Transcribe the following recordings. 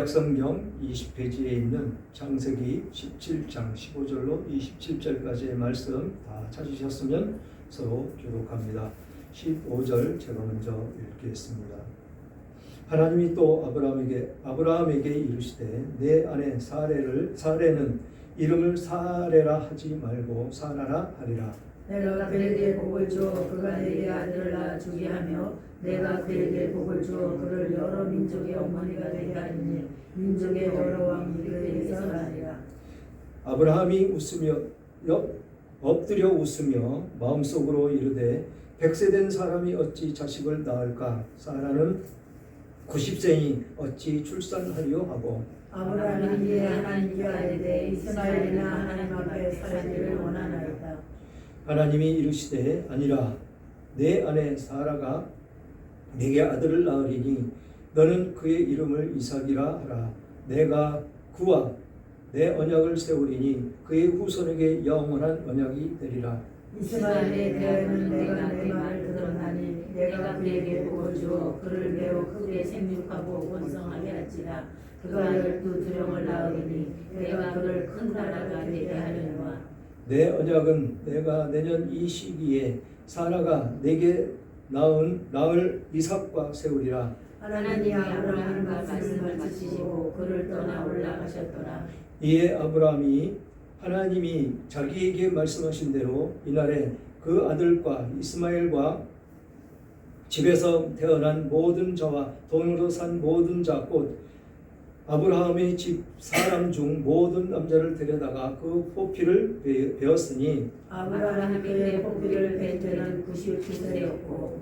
구약성경 20페이지에 있는 창세기 17장 15절로 27절까지의 말씀 다 찾으셨으면 서로 교독합니다. 15절 제가 먼저 읽겠습니다. 하나님이 또 아브라함에게 이르시되 내 아내 사레는 이름을 사레라 하지 말고 사라라 하리라. 내가 그에게 복을 줘 그가 내게 아들을 낳아주게 하며 내가 그에게 복을 줘 그를 여러 민족의 어머니가 되게 하리니 민족의 여러 왕이 그에게서 나리라. 아브라함이 엎드려 웃으며 마음속으로 이르되 100세 된 사람이 어찌 자식을 낳을까? 사라는 90세니 어찌 출산하리요 하고 아브라함이 이에 하나님께 아뢰되 이스마엘이나 하나님 앞에 살기를 원하나이다. 하나님이 이르시되 아니라 내 아내 사라가 내게 아들을 낳으리니 너는 그의 이름을 이삭이라 하라. 내가 그와 내 언약을 세우리니 그의 후손에게 영원한 언약이 되리라. 이스마엘에 대하여는 내가 내 말을 들었나니 내가 그에게 복을 주어 그를 매우 크게 생육하고 번성하게 할지라. 그가 12두령을 낳으리니 내가 그를 큰 나라가 되게 하려니와. 내 언약은 내가 내년 이 시기에 사라가 내게 낳을 이삭과 세우리라. 하나님이 아브라함의 말씀을 마치시고 그를 떠나 올라가셨더라. 이에 아브라함이 하나님이 자기에게 말씀하신 대로 이날에 그 아들과 이스마엘과 집에서 태어난 모든 자와 돈으로 산 모든 자 곧 아브라함의 집 사람 중 모든 남자를 데려다가 그 포피를 베었으니 아브라함이 그의 포피를 벤 때는 99세였고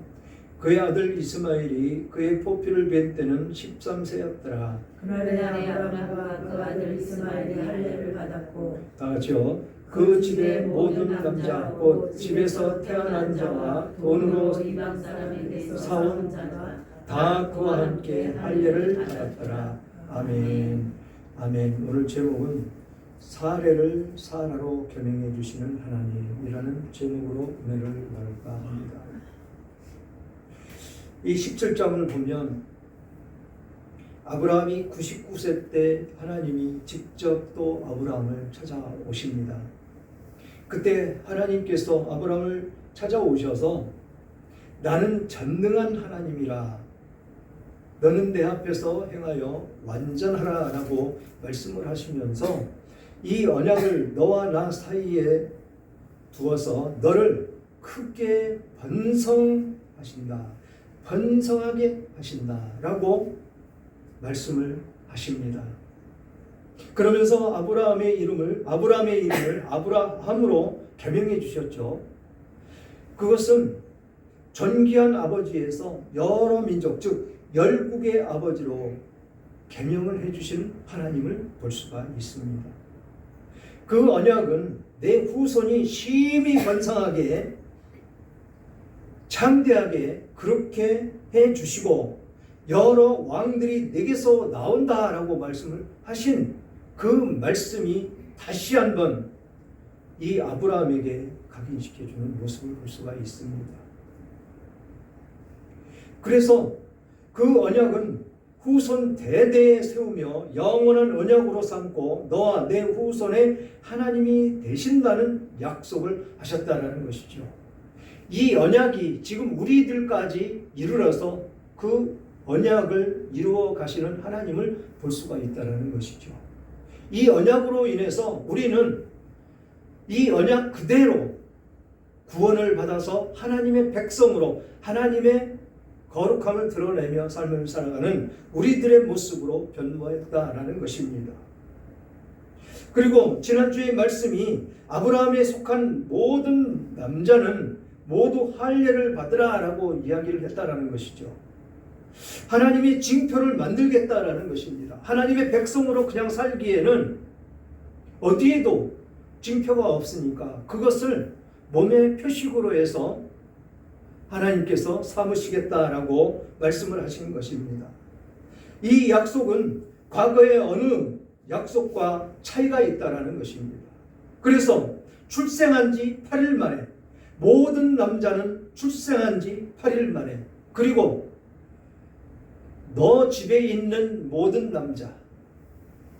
그의 아들 이스마엘이 그의 포피를 벤 때는 13세였더라. 그날에 아브라함과 그 아들 이스마엘이 할례를 받았고 다 같이요. 그 집의 모든 남자 곧 집에서 태어난 자와 돈으로 이방 사람에게서 사온 자가 다 그와 함께 할례를 받았더라. 아멘. 아멘. 오늘 제목은 사례를 사라로 겨명해 주시는 하나님이라는 제목으로 은혜를 나눌까 합니다. 이 17장을 보면 아브라함이 99세 때 하나님이 직접 또 아브라함을 찾아오십니다. 그때 하나님께서 아브라함을 찾아오셔서 나는 전능한 하나님이라 너는 내 앞에서 행하여 완전하라 라고 말씀을 하시면서 이 언약을 너와 나 사이에 두어서 너를 크게 번성하게 하신다 라고 말씀을 하십니다. 그러면서 아브라함의 이름을 아브라함으로 개명해 주셨죠. 그것은 존귀한 아버지에서 여러 민족 즉 열국의 아버지로 개명을 해주신 하나님을 볼 수가 있습니다. 그 언약은 내 후손이 심히 번성하게 창대하게 그렇게 해주시고 여러 왕들이 내게서 나온다라고 말씀을 하신 그 말씀이 다시 한번 이 아브라함에게 각인시켜주는 모습을 볼 수가 있습니다. 그래서 그 언약은 후손 대대에 세우며 영원한 언약으로 삼고 너와 내 후손의 하나님이 되신다는 약속을 하셨다는 것이죠. 이 언약이 지금 우리들까지 이르러서 그 언약을 이루어 가시는 하나님을 볼 수가 있다는 것이죠. 이 언약으로 인해서 우리는 이 언약 그대로 구원을 받아서 하나님의 백성으로 하나님의 거룩함을 드러내며 삶을 살아가는 우리들의 모습으로 변모했다라는 것입니다. 그리고 지난주의 말씀이 아브라함에 속한 모든 남자는 모두 할례를 받으라라고 이야기를 했다라는 것이죠. 하나님이 징표를 만들겠다라는 것입니다. 하나님의 백성으로 그냥 살기에는 어디에도 징표가 없으니까 그것을 몸의 표식으로 해서 하나님께서 삼으시겠다라고 말씀을 하신 것입니다. 이 약속은 과거의 어느 약속과 차이가 있다라는 것입니다. 그래서 출생한 지 8일 만에 모든 남자는 출생한 지 8일 만에 그리고 너 집에 있는 모든 남자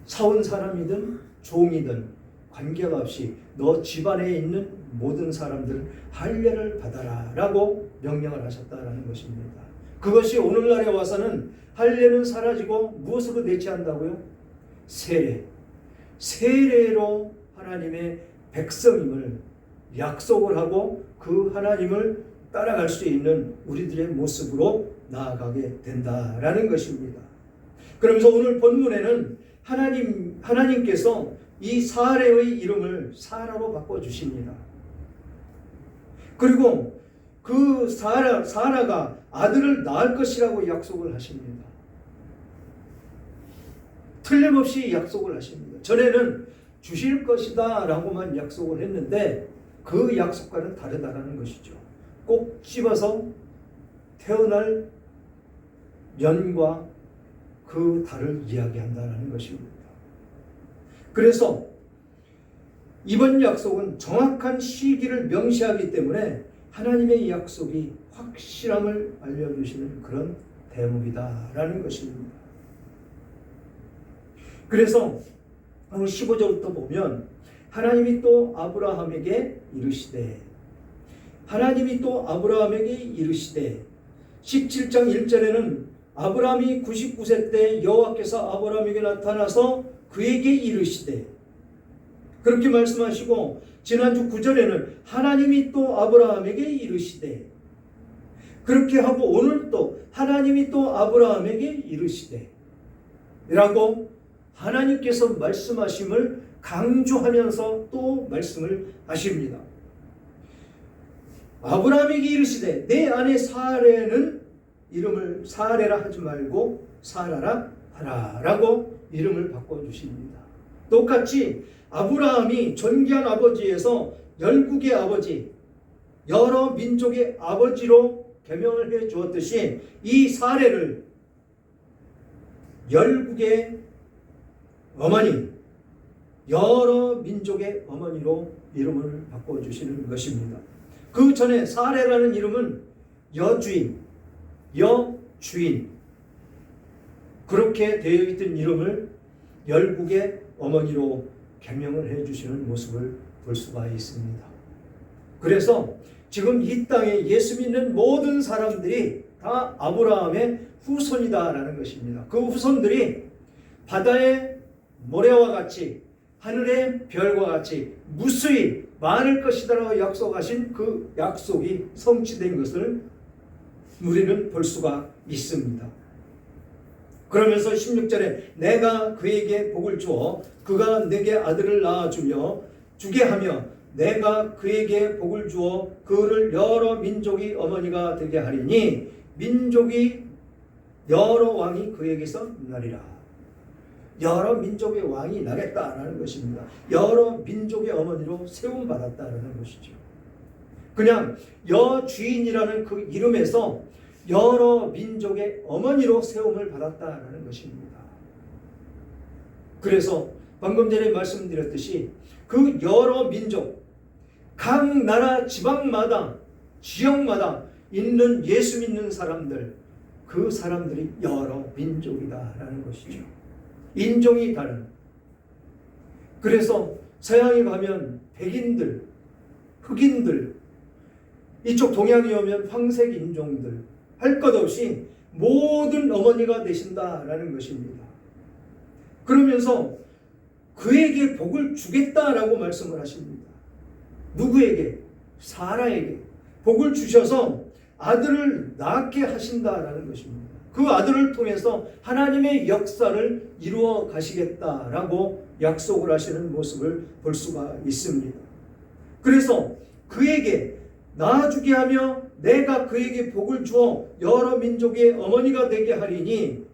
사온 사람이든 종이든 관계가 없이 너 집안에 있는 모든 사람들 할례를 받아라 라고 명령을 하셨다라는 것입니다. 그것이 오늘날에 와서는 할례는 사라지고 무엇으로 대체한다고요? 세례. 세례로 하나님의 백성임을 약속을 하고 그 하나님을 따라갈 수 있는 우리들의 모습으로 나아가게 된다라는 것입니다. 그러면서 오늘 본문에는 하나님께서 이 사레의 이름을 사라로 바꿔주십니다. 그리고 그 사라가 아들을 낳을 것이라고 약속을 하십니다. 틀림없이 약속을 하십니다. 전에는 주실 것이다 라고만 약속을 했는데 그 약속과는 다르다라는 것이죠. 꼭 집어서 태어날 년과 그 달을 이야기한다는 것입니다. 그래서 이번 약속은 정확한 시기를 명시하기 때문에 하나님의 약속이 확실함을 알려주시는 그런 대목이다라는 것입니다. 그래서 오늘 15절부터 보면 하나님이 또 아브라함에게 이르시되 17장 1절에는 아브라함이 99세 때 여호와께서 아브라함에게 나타나서 그에게 이르시되 그렇게 말씀하시고 지난주 9절에는 하나님이 또 아브라함에게 이르시되 그렇게 하고 오늘 또 하나님이 또 아브라함에게 이르시되 라고 하나님께서 말씀하심을 강조하면서 또 말씀을 하십니다. 아브라함에게 이르시되 내 아내 사레는 이름을 사레라 하지 말고 사라라 하라 라고 이름을 바꿔주십니다. 똑같이 아브라함이 존귀한 아버지에서 열국의 아버지, 여러 민족의 아버지로 개명을 해 주었듯이 이 사레를 열국의 어머니, 여러 민족의 어머니로 이름을 바꿔주시는 것입니다. 그 전에 사레라는 이름은 여주인, 여주인 그렇게 되어 있던 이름을 열국의 어머니로 개명을 해주시는 모습을 볼 수가 있습니다. 그래서 지금 이 땅에 예수 믿는 모든 사람들이 다 아브라함의 후손이다라는 것입니다. 그 후손들이 바다의 모래와 같이 하늘의 별과 같이 무수히 많을 것이다라고 약속하신 그 약속이 성취된 것을 우리는 볼 수가 있습니다. 그러면서 16절에 내가 그에게 복을 주어 그가 내게 아들을 낳아주며 주게 하며 내가 그에게 복을 주어 그를 여러 민족이 어머니가 되게 하리니 민족이 여러 왕이 그에게서 나리라. 여러 민족의 왕이 나겠다라는 것입니다. 여러 민족의 어머니로 세움받았다라는 것이죠. 그냥 여주인이라는 그 이름에서 여러 민족의 어머니로 세움을 받았다라는 것입니다. 그래서 방금 전에 말씀드렸듯이 그 여러 민족, 각 나라 지방마다 지역마다 있는 예수 믿는 사람들, 그 사람들이 여러 민족이다라는 것이죠. 인종이 다른. 그래서 서양에 가면 백인들, 흑인들, 이쪽 동양에 오면 황색 인종들 할 것 없이 모든 어머니가 되신다라는 것입니다. 그러면서 그에게 복을 주겠다라고 말씀을 하십니다. 누구에게? 사라에게 복을 주셔서 아들을 낳게 하신다라는 것입니다. 그 아들을 통해서 하나님의 역사를 이루어 가시겠다라고 약속을 하시는 모습을 볼 수가 있습니다. 그래서 그에게 낳아주게 하며 내가 그에게 복을 주어 여러 민족의 어머니가 되게 하리니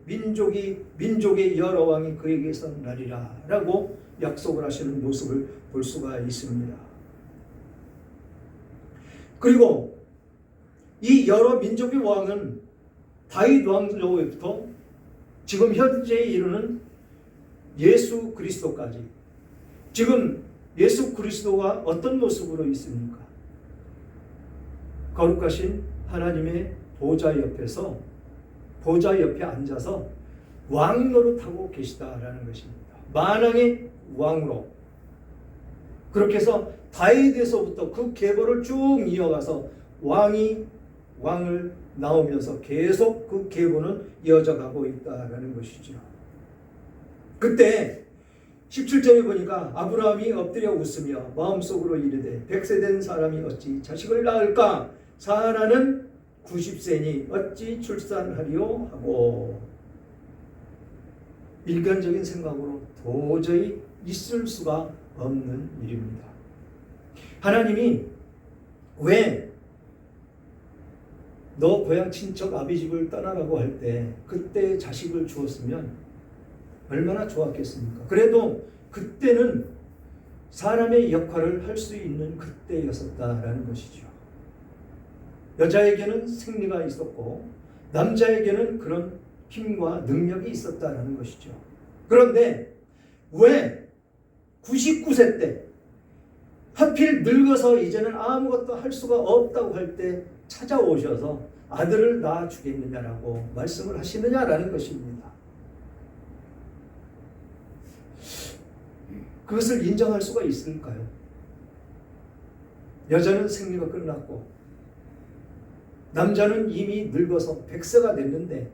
민족의 여러 왕이 그에게서 나리라 라고 약속을 하시는 모습을 볼 수가 있습니다. 그리고 이 여러 민족의 왕은 다윗 왕조부터 지금 현재에 이르는 예수 그리스도까지 지금 예수 그리스도가 어떤 모습으로 있습니까? 거룩하신 하나님의 보좌 옆에 앉아서 왕노릇하고 계시다라는 것입니다. 만왕의 왕으로, 그렇게 해서 다윗에서부터 그 계보를 쭉 이어가서 왕을 나오면서 계속 그 계보는 이어져 가고 있다라는 것이죠. 그때 17절에 보니까 아브라함이 엎드려 웃으며 마음속으로 이르되 100세 된 사람이 어찌 자식을 낳을까? 사라는 90세니 어찌 출산하리요? 하고, 일관적인 생각으로 도저히 있을 수가 없는 일입니다. 하나님이 왜 너 고향 친척 아비 집을 떠나라고 할 때 그때 자식을 주었으면 얼마나 좋았겠습니까? 그래도 그때는 사람의 역할을 할 수 있는 그때였었다라는 것이죠. 여자에게는 생리가 있었고 남자에게는 그런 힘과 능력이 있었다라는 것이죠. 그런데 왜 99세 때 하필 늙어서 이제는 아무것도 할 수가 없다고 할 때 찾아오셔서 아들을 낳아 주겠느냐라고 말씀을 하시느냐라는 것입니다. 그것을 인정할 수가 있을까요? 여자는 생리가 끝났고 남자는 이미 늙어서 100세가 됐는데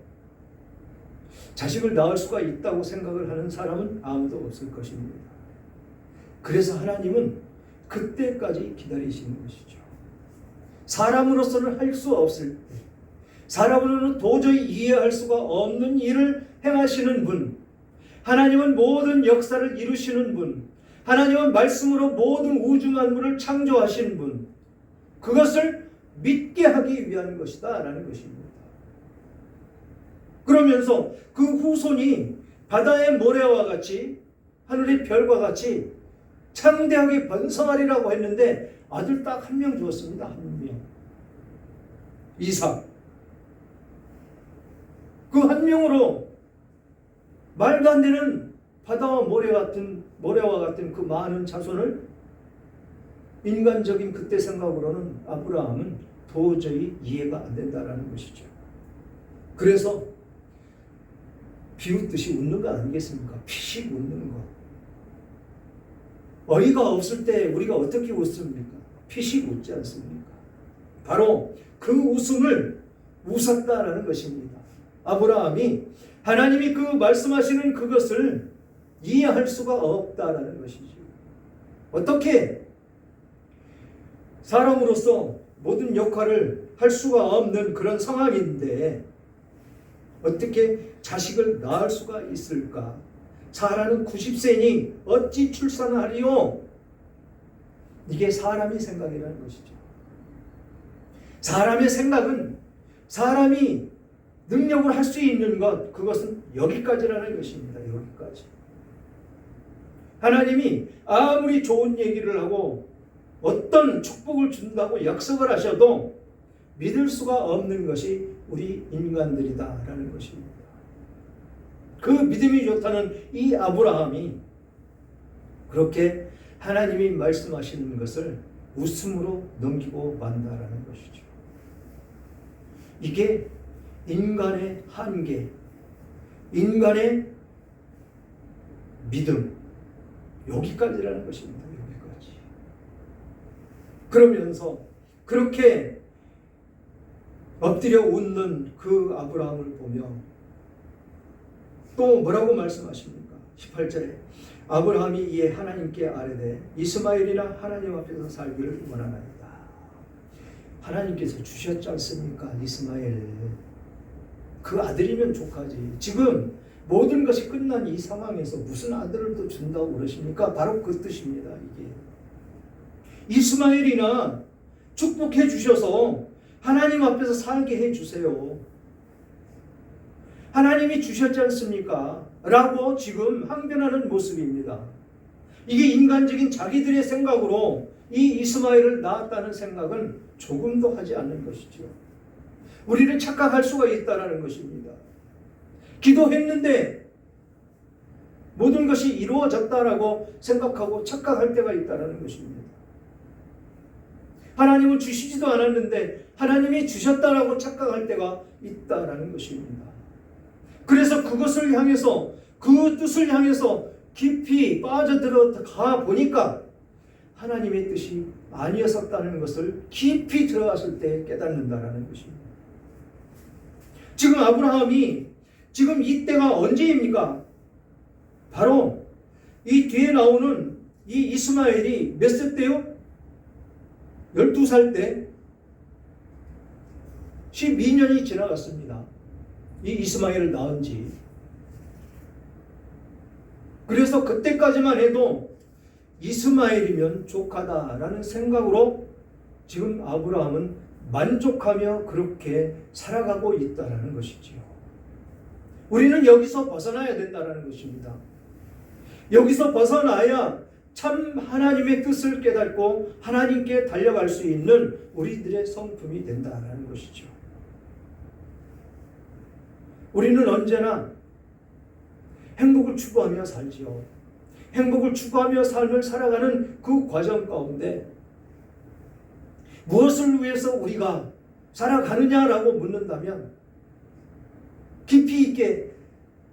자식을 낳을 수가 있다고 생각을 하는 사람은 아무도 없을 것입니다. 그래서 하나님은 그때까지 기다리시는 것이죠. 사람으로서는 할 수 없을 때, 사람으로는 도저히 이해할 수가 없는 일을 행하시는 분, 하나님은 모든 역사를 이루시는 분, 하나님은 말씀으로 모든 우주 만물을 창조하신 분, 그것을 믿게 하기 위한 것이다 라는 것입니다. 그러면서 그 후손이 바다의 모래와 같이 하늘의 별과 같이 창대하게 번성하리라고 했는데 아들 딱 한 명 주었습니다. 한 명. 이삭. 그 한 명으로 말도 안 되는 바다와 모래와 같은 그 많은 자손을, 인간적인 그때 생각으로는 아브라함은 도저히 이해가 안 된다라는 것이죠. 그래서 비웃듯이 웃는 거 아니겠습니까? 피식 웃는 거. 어이가 없을 때 우리가 어떻게 웃습니까? 피식 웃지 않습니까? 바로 그 웃음을 웃었다라는 것입니다. 아브라함이 하나님이 그 말씀하시는 그것을 이해할 수가 없다라는 것이죠. 어떻게 사람으로서 모든 역할을 할 수가 없는 그런 상황인데 어떻게 자식을 낳을 수가 있을까? 사라는 90세니 어찌 출산하리요? 이게 사람의 생각이라는 것이죠. 사람의 생각은 사람이 능력을 할 수 있는 것, 그것은 여기까지라는 것입니다. 여기까지. 하나님이 아무리 좋은 얘기를 하고 어떤 축복을 준다고 약속을 하셔도 믿을 수가 없는 것이 우리 인간들이다라는 것입니다. 그 믿음이 좋다는 이 아브라함이 그렇게 하나님이 말씀하시는 것을 웃음으로 넘기고 만다라는 것이죠. 이게 인간의 한계, 인간의 믿음, 여기까지라는 것입니다. 여기까지. 그러면서 그렇게 엎드려 웃는 그 아브라함을 보며 또 뭐라고 말씀하십니까? 18절에 아브라함이 이에 하나님께 아뢰되 이스마엘이나 하나님 앞에서 살기를 원하나이다. 하나님께서 주셨지 않습니까? 이스마엘. 그 아들이면 족하지. 지금 모든 것이 끝난 이 상황에서 무슨 아들을 또 준다고 그러십니까? 바로 그 뜻입니다. 이게 이스마엘이나 축복해 주셔서 하나님 앞에서 살게 해 주세요. 하나님이 주셨지 않습니까? 라고 지금 항변하는 모습입니다. 이게 인간적인 자기들의 생각으로 이 이스마엘을 낳았다는 생각은 조금도 하지 않는 것이죠. 우리는 착각할 수가 있다는 것입니다. 기도했는데 모든 것이 이루어졌다라고 생각하고 착각할 때가 있다는 것입니다. 하나님은 주시지도 않았는데 하나님이 주셨다라고 착각할 때가 있다라는 것입니다. 그래서 그것을 향해서, 그 뜻을 향해서 깊이 빠져들어가 보니까 하나님의 뜻이 아니었었다는 것을 깊이 들어갔을 때 깨닫는다라는 것입니다. 지금 아브라함이 지금 이때가 언제입니까? 바로 이 뒤에 나오는 이 이스마엘이 몇 세 때요? 12살 때 12년이 지나갔습니다. 이 이스마엘을 낳은 지. 그래서 그때까지만 해도 이스마엘이면 족하다라는 생각으로 지금 아브라함은 만족하며 그렇게 살아가고 있다라는 것이지요. 우리는 여기서 벗어나야 된다는 것입니다. 여기서 벗어나야 참 하나님의 뜻을 깨닫고 하나님께 달려갈 수 있는 우리들의 성품이 된다는 것이죠. 우리는 언제나 행복을 추구하며 살지요. 행복을 추구하며 삶을 살아가는 그 과정 가운데 무엇을 위해서 우리가 살아가느냐라고 묻는다면 깊이 있게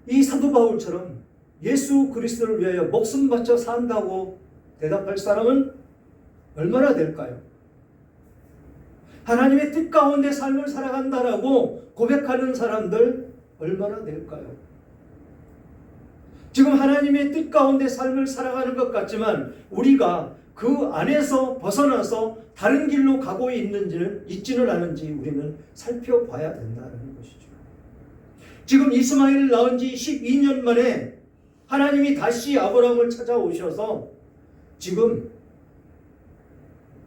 이 사도 바울처럼 예수 그리스도를 위하여 목숨 바쳐 산다고 대답할 사람은 얼마나 될까요? 하나님의 뜻 가운데 삶을 살아간다라고 고백하는 사람들 얼마나 될까요? 지금 하나님의 뜻 가운데 삶을 살아가는 것 같지만 우리가 그 안에서 벗어나서 다른 길로 가고 있지는 않은지 우리는 살펴봐야 된다는 것이죠. 지금 이스마엘을 낳은 지 12년 만에 하나님이 다시 아브라함을 찾아오셔서 지금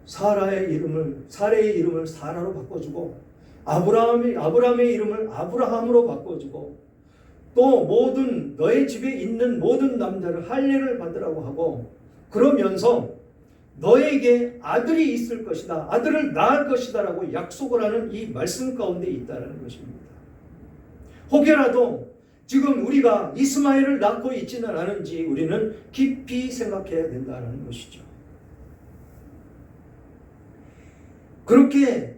사라의 이름을 사라로 바꿔주고 아브라함의 이름을 아브라함으로 바꿔주고 또 모든 너의 집에 있는 모든 남자를 할례를 받으라고 하고 그러면서 너에게 아들이 있을 것이다. 아들을 낳을 것이다 라고 약속을 하는 이 말씀 가운데 있다는 것입니다. 혹여라도 지금 우리가 이스마엘을 낳고 있지는 않은지 우리는 깊이 생각해야 된다는 것이죠. 그렇게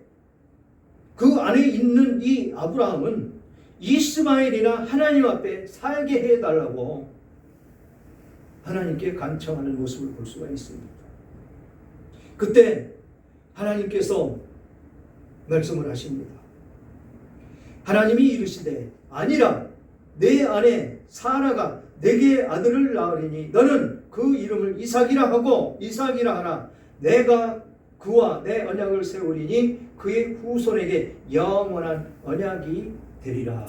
그 안에 있는 이 아브라함은 이스마엘이나 하나님 앞에 살게 해달라고 하나님께 간청하는 모습을 볼 수가 있습니다. 그때 하나님께서 말씀을 하십니다. 하나님이 이르시되 아니라 내 아내 사라가 내게 아들을 낳으리니 너는 그 이름을 이삭이라 하고 이삭이라 하라. 내가 그와 내 언약을 세우리니 그의 후손에게 영원한 언약이 되리라.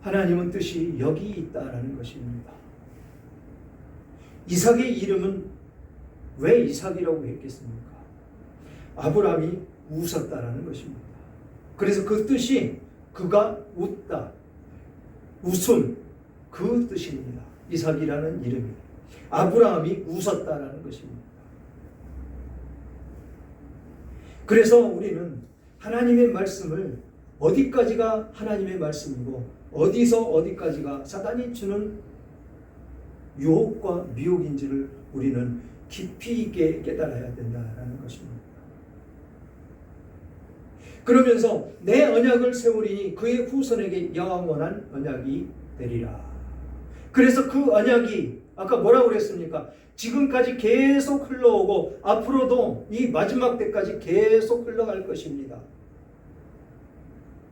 하나님은 뜻이 여기 있다라는 것입니다. 이삭의 이름은 왜 이삭이라고 했겠습니까? 아브라함이 웃었다라는 것입니다. 그래서 그 뜻이 그가 웃다, 웃음, 그 뜻입니다. 이삭이라는 이름이. 아브라함이 웃었다라는 것입니다. 그래서 우리는 하나님의 말씀을 어디까지가 하나님의 말씀이고 어디서 어디까지가 사단이 주는 유혹과 미혹인지를 우리는 깊이 있게 깨달아야 된다는 것입니다. 그러면서 내 언약을 세우리니 그의 후손에게 영원한 언약이 되리라. 그래서 그 언약이 아까 뭐라고 그랬습니까? 지금까지 계속 흘러오고 앞으로도 이 마지막 때까지 계속 흘러갈 것입니다.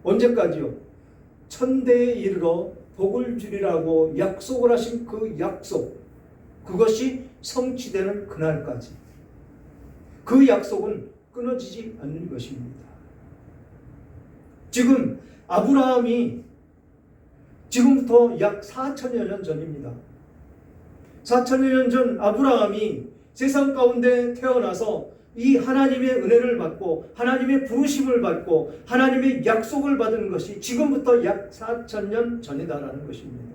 언제까지요? 천대에 이르러 복을 주리라고 약속을 하신 그 약속, 그것이 성취되는 그날까지 그 약속은 끊어지지 않는 것입니다. 지금 아브라함이 지금부터 약 4천여 년 전입니다. 4천여 년 전 아브라함이 세상 가운데 태어나서 이 하나님의 은혜를 받고 하나님의 부르심을 받고 하나님의 약속을 받은 것이 지금부터 약 4천년 전이다라는 것입니다.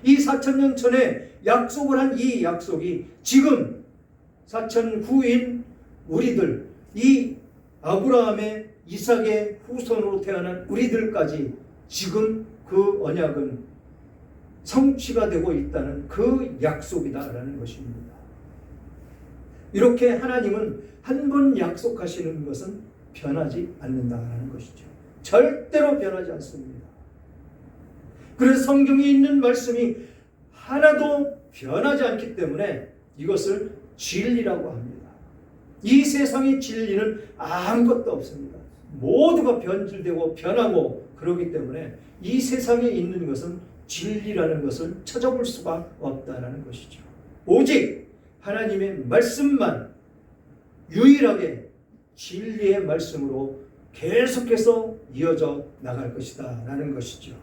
이 4천년 전에 약속을 한 이 약속이 지금 4천 후인 우리들, 이 아브라함의 이삭의 후손으로 태어난 우리들까지 지금 그 언약은 성취가 되고 있다는 그 약속이다라는 것입니다. 이렇게 하나님은 한 번 약속하시는 것은 변하지 않는다라는 것이죠. 절대로 변하지 않습니다. 그래서 성경에 있는 말씀이 하나도 변하지 않기 때문에 이것을 진리라고 합니다. 이 세상의 진리는 아무것도 없습니다. 모두가 변질되고 변하고 그러기 때문에 이 세상에 있는 것은 진리라는 것을 찾아볼 수가 없다라는 것이죠. 오직 하나님의 말씀만 유일하게 진리의 말씀으로 계속해서 이어져 나갈 것이다 라는 것이죠.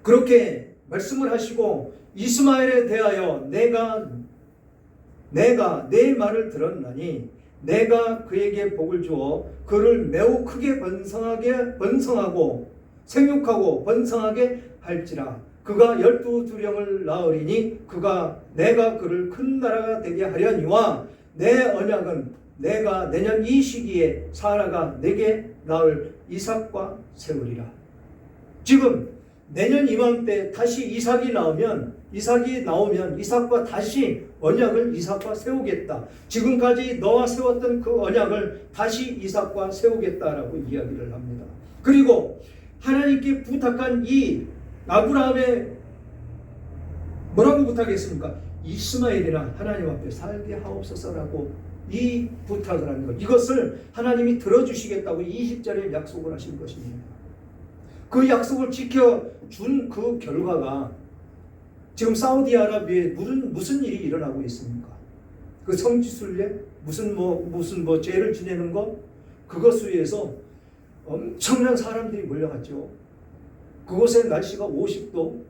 그렇게 말씀을 하시고 이스마엘에 대하여 내가 내 말을 들었나니 내가 그에게 복을 주어 그를 매우 크게 번성하고 생육하고 번성하게 할지라. 그가 12두령을 낳으리니 내가 그를 큰 나라가 되게 하려니와 내 언약은 내가 내년 이 시기에 사라가 내게 낳을 이삭과 세우리라. 지금 내년 이맘때 다시 이삭이 나오면 이삭과 다시 언약을 이삭과 세우겠다. 지금까지 너와 세웠던 그 언약을 다시 이삭과 세우겠다라고 이야기를 합니다. 그리고 하나님께 부탁한 이 아브라함의 뭐라고 부탁했습니까? 이스마엘이나 하나님 앞에 살게 하옵소서라고 이 부탁을 하는 것. 이것을 하나님이 들어주시겠다고 20절에 약속을 하신 것입니다. 그 약속을 지켜준 그 결과가 지금 사우디아라비아에 무슨 일이 일어나고 있습니까? 그 성지순례? 무슨 죄를 지내는 것? 그것에 의해서 엄청난 사람들이 몰려갔죠. 그곳의 날씨가 50도.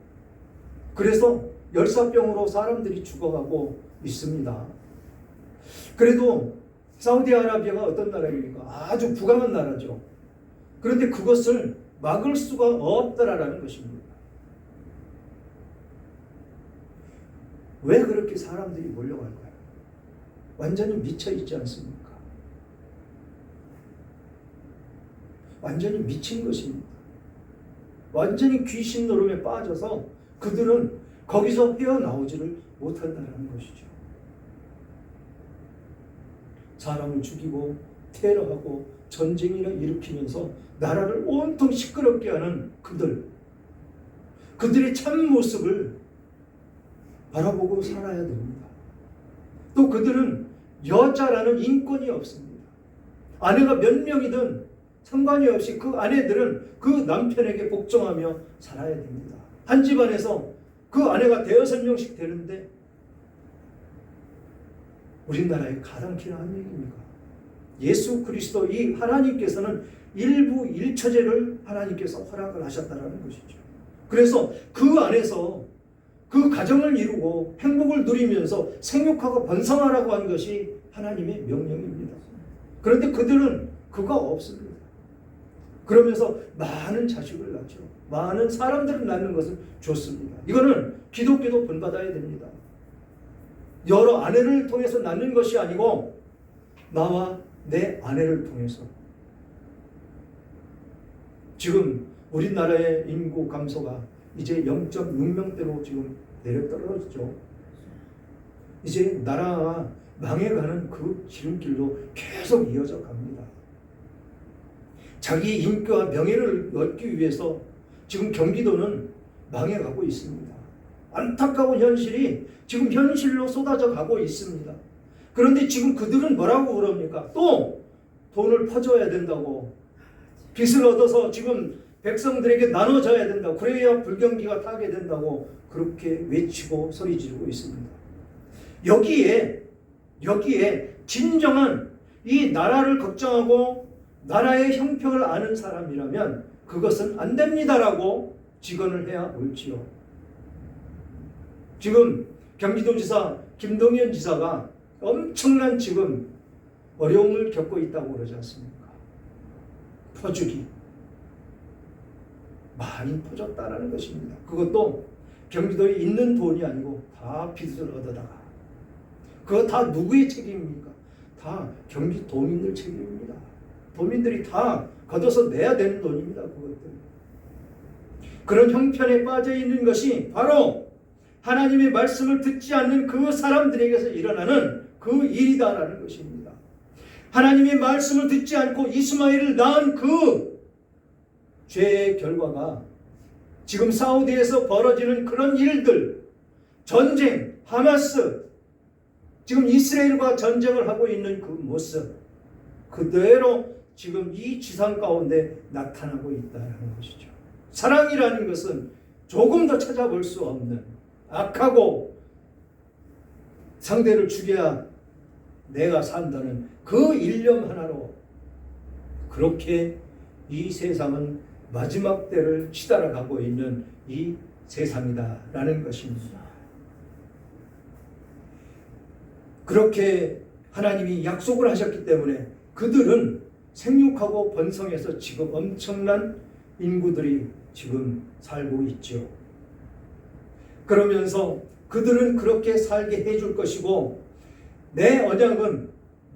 그래서 열사병으로 사람들이 죽어가고 있습니다. 그래도 사우디아라비아가 어떤 나라입니까? 아주 부강한 나라죠. 그런데 그것을 막을 수가 없다라는 것입니다. 왜 그렇게 사람들이 몰려갈까요? 완전히 미쳐 있지 않습니까? 완전히 미친 것입니다. 완전히 귀신 노름에 빠져서 그들은 거기서 헤어나오지를 못한다는 것이죠. 사람을 죽이고 테러하고 전쟁이나 일으키면서 나라를 온통 시끄럽게 하는 그들의 참 모습을 바라보고 살아야 됩니다. 또 그들은 여자라는 인권이 없습니다. 아내가 몇 명이든 상관이 없이 그 아내들은 그 남편에게 복종하며 살아야 됩니다. 한 집안에서 그 아내가 5-6명씩 되는데 우리나라에 가당키나 한 얘기입니까? 예수 그리스도 이 하나님께서는 일부 일처제를 하나님께서 허락을 하셨다는 것이죠. 그래서 그 안에서 그 가정을 이루고 행복을 누리면서 생육하고 번성하라고 한 것이 하나님의 명령입니다. 그런데 그들은 그거 없습니다. 그러면서 많은 자식을 낳죠. 많은 사람들을 낳는 것은 좋습니다. 이거는 기독교도 본받아야 됩니다. 여러 아내를 통해서 낳는 것이 아니고 나와 내 아내를 통해서. 지금 우리나라의 인구 감소가 이제 0.6명대로 지금 내려떨어졌죠. 이제 나라가 망해가는 그 지름길로 계속 이어져 갑니다. 자기 인기와 명예를 얻기 위해서 지금 경기도는 망해가고 있습니다. 안타까운 현실이 지금 현실로 쏟아져 가고 있습니다. 그런데 지금 그들은 뭐라고 그럽니까? 또 돈을 퍼줘야 된다고, 빚을 얻어서 지금 백성들에게 나눠줘야 된다고, 그래야 불경기가 타게 된다고 그렇게 외치고 소리 지르고 있습니다. 여기에 진정한 이 나라를 걱정하고 나라의 형평을 아는 사람이라면 그것은 안 됩니다라고 직언을 해야 옳지요. 지금 경기도지사 김동연 지사가 엄청난 지금 어려움을 겪고 있다고 그러지 않습니까? 퍼주기. 많이 퍼졌다라는 것입니다. 그것도 경기도에 있는 돈이 아니고 다 빚을 얻어다가. 그거 다 누구의 책임입니까? 다 경기도민들 책임입니다. 도민들이 다 걷어서 내야 되는 돈입니다. 그것들. 그런 형편에 빠져 있는 것이 바로 하나님의 말씀을 듣지 않는 그 사람들에게서 일어나는 그 일이다라는 것입니다. 하나님의 말씀을 듣지 않고 이스마엘을 낳은 그 죄의 결과가 지금 사우디에서 벌어지는 그런 일들, 전쟁, 하마스, 지금 이스라엘과 전쟁을 하고 있는 그 모습 그대로 지금 이 지상 가운데 나타나고 있다는 것이죠. 사랑이라는 것은 조금도 찾아볼 수 없는 악하고 상대를 죽여야 내가 산다는 그 일념 하나로 그렇게 이 세상은 마지막 때를 치달아가고 있는 이 세상이다라는 것입니다. 그렇게 하나님이 약속을 하셨기 때문에 그들은 생육하고 번성해서 지금 엄청난 인구들이 지금 살고 있죠. 그러면서 그들은 그렇게 살게 해줄 것이고 내 언약은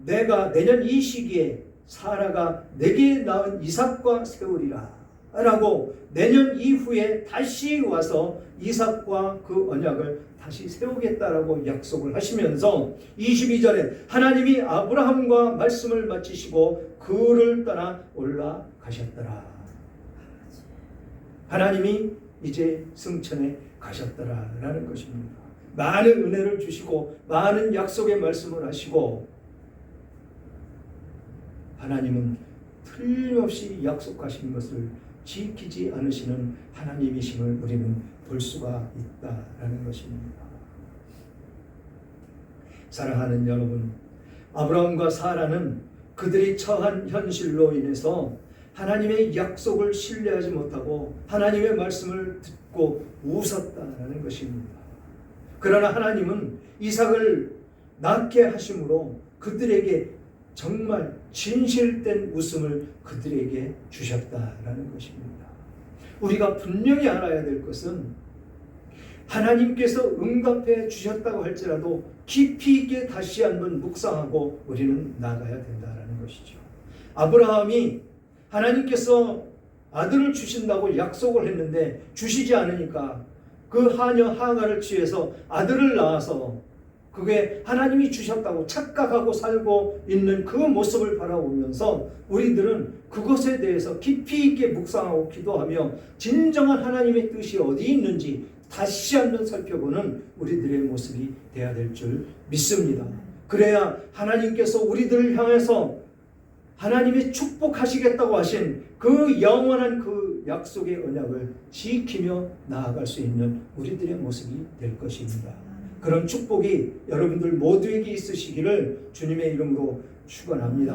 내가 내년 이 시기에 사라가 내게 낳은 이삭과 세우리라 라고 내년 이후에 다시 와서 이삭과 그 언약을 다시 세우겠다라고 약속을 하시면서 22절에 하나님이 아브라함과 말씀을 마치시고 그를 떠나 올라가셨더라. 하나님이 이제 승천에 가셨더라라는 것입니다. 많은 은혜를 주시고 많은 약속의 말씀을 하시고 하나님은 틀림없이 약속하신 것을 지키지 않으시는 하나님이심을 우리는 볼 수가 있다라는 것입니다. 사랑하는 여러분, 아브라함과 사라는 그들이 처한 현실로 인해서 하나님의 약속을 신뢰하지 못하고 하나님의 말씀을 듣고 웃었다라는 것입니다. 그러나 하나님은 이삭을 낳게 하심으로 그들에게 정말 진실된 웃음을 그들에게 주셨다라는 것입니다. 우리가 분명히 알아야 될 것은 하나님께서 응답해 주셨다고 할지라도 깊이 있게 다시 한번 묵상하고 우리는 나가야 된다라는 것이죠. 아브라함이 하나님께서 아들을 주신다고 약속을 했는데 주시지 않으니까 그 하녀 하가를 취해서 아들을 낳아서 그게 하나님이 주셨다고 착각하고 살고 있는 그 모습을 바라보면서 우리들은 그것에 대해서 깊이 있게 묵상하고 기도하며 진정한 하나님의 뜻이 어디 있는지 다시 한번 살펴보는 우리들의 모습이 되어야 될 줄 믿습니다. 그래야 하나님께서 우리들을 향해서 하나님이 축복하시겠다고 하신 그 영원한 그 약속의 언약을 지키며 나아갈 수 있는 우리들의 모습이 될 것입니다. 그런 축복이 여러분들 모두에게 있으시기를 주님의 이름으로 축원합니다.